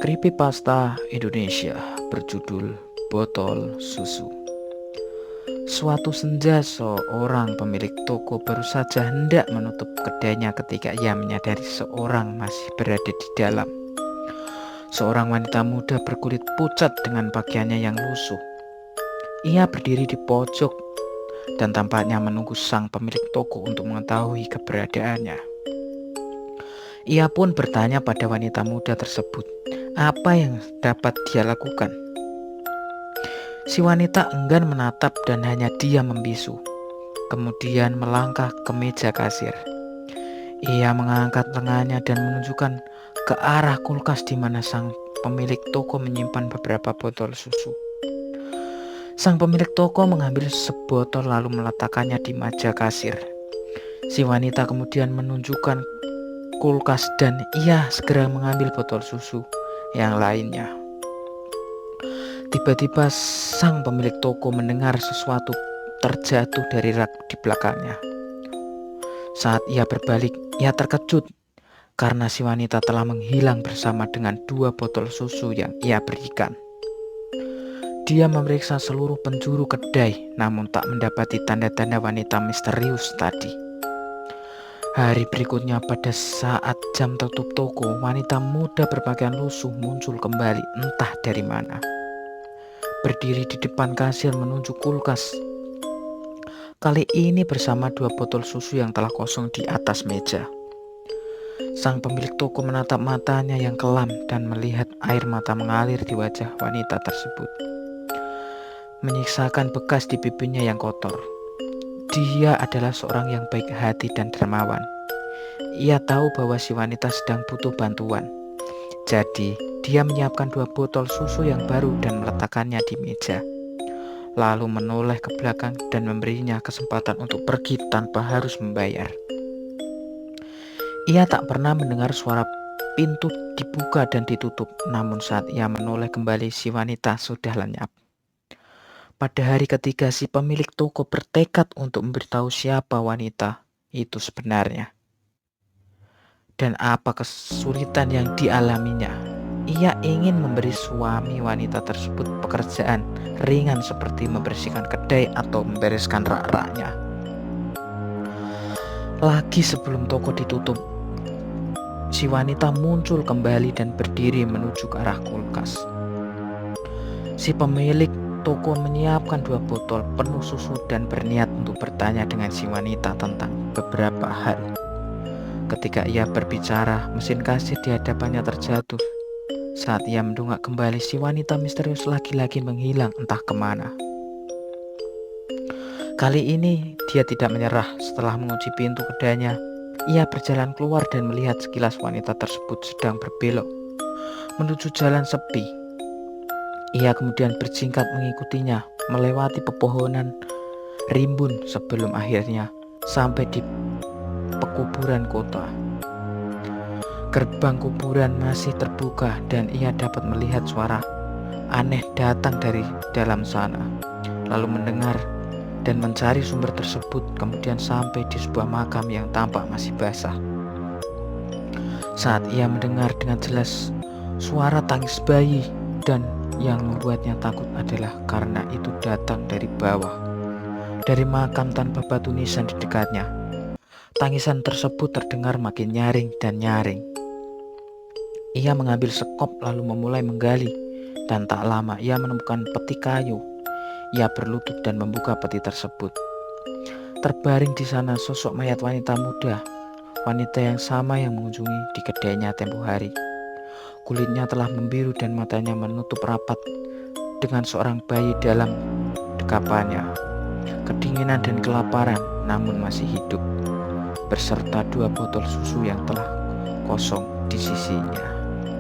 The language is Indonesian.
Creepypasta Indonesia berjudul Botol Susu. Suatu senja, seorang pemilik toko baru saja hendak menutup kedainya ketika ia menyadari seorang masih berada di dalam. Seorang wanita muda berkulit pucat dengan pakaiannya yang lusuh. Ia berdiri di pojok dan tampaknya menunggu sang pemilik toko untuk mengetahui keberadaannya. Ia pun bertanya pada wanita muda tersebut, apa yang dapat dia lakukan. Si wanita enggan menatap dan hanya diam membisu. Kemudian melangkah ke meja kasir. Ia mengangkat lengannya dan menunjukkan ke arah kulkas di mana sang pemilik toko menyimpan beberapa botol susu. Sang pemilik toko mengambil sebotol lalu meletakkannya di meja kasir. Si wanita kemudian menunjukkan kulkas dan ia segera mengambil botol susu yang lainnya. Tiba-tiba sang pemilik toko mendengar sesuatu terjatuh dari rak di belakangnya. Saat ia berbalik, ia terkejut karena si wanita telah menghilang bersama dengan 2 botol susu yang ia berikan. Dia memeriksa seluruh penjuru kedai, namun tak mendapati tanda-tanda wanita misterius tadi. Hari berikutnya, pada saat jam tutup toko, wanita muda berpakaian lusuh muncul kembali entah dari mana. Berdiri di depan kasir menunjuk kulkas. Kali ini bersama 2 botol susu yang telah kosong di atas meja. Sang pemilik toko menatap matanya yang kelam dan melihat air mata mengalir di wajah wanita tersebut, menyisakan bekas di pipinya yang kotor. Dia adalah seorang yang baik hati dan dermawan. Ia tahu bahwa si wanita sedang butuh bantuan. Jadi, dia menyiapkan 2 botol susu yang baru dan meletakkannya di meja. Lalu menoleh ke belakang dan memberinya kesempatan untuk pergi tanpa harus membayar. Ia tak pernah mendengar suara pintu dibuka dan ditutup, namun saat ia menoleh kembali, si wanita sudah lenyap. Pada hari ketiga, si pemilik toko bertekad untuk memberitahu siapa wanita itu sebenarnya dan apa kesulitan yang dialaminya. Ia ingin memberi suami wanita tersebut pekerjaan ringan seperti membersihkan kedai atau membereskan rak-raknya. Lagi sebelum toko ditutup, si wanita muncul kembali dan berdiri menuju ke arah kulkas. Si pemilik toko menyiapkan 2 botol penuh susu dan berniat untuk bertanya dengan si wanita tentang beberapa hal. Ketika ia berbicara, mesin kasir di hadapannya terjatuh. Saat ia mendongak kembali, si wanita misterius lagi-lagi menghilang entah kemana. Kali ini dia tidak menyerah. Setelah mengunci pintu kedainya, ia berjalan keluar dan melihat sekilas wanita tersebut sedang berbelok menuju jalan sepi. Ia kemudian berjingkat mengikutinya, melewati pepohonan rimbun sebelum akhirnya sampai di pekuburan kota. Gerbang kuburan masih terbuka dan ia dapat melihat suara aneh datang dari dalam sana. Lalu mendengar dan mencari sumber tersebut, kemudian sampai di sebuah makam yang tampak masih basah. Saat ia mendengar dengan jelas suara tangis bayi, dan yang membuatnya takut adalah karena itu datang dari bawah, dari makam tanpa batu nisan di dekatnya. Tangisan tersebut terdengar makin nyaring dan nyaring. Ia mengambil sekop lalu memulai menggali, dan tak lama ia menemukan peti kayu. Ia berlutut dan membuka peti tersebut. Terbaring di sana sosok mayat wanita muda, wanita yang sama yang mengunjungi di kedainya tempo hari. Kulitnya telah membiru dan matanya menutup rapat dengan seorang bayi dalam dekapannya. Kedinginan dan kelaparan, namun masih hidup, beserta 2 botol susu yang telah kosong di sisinya.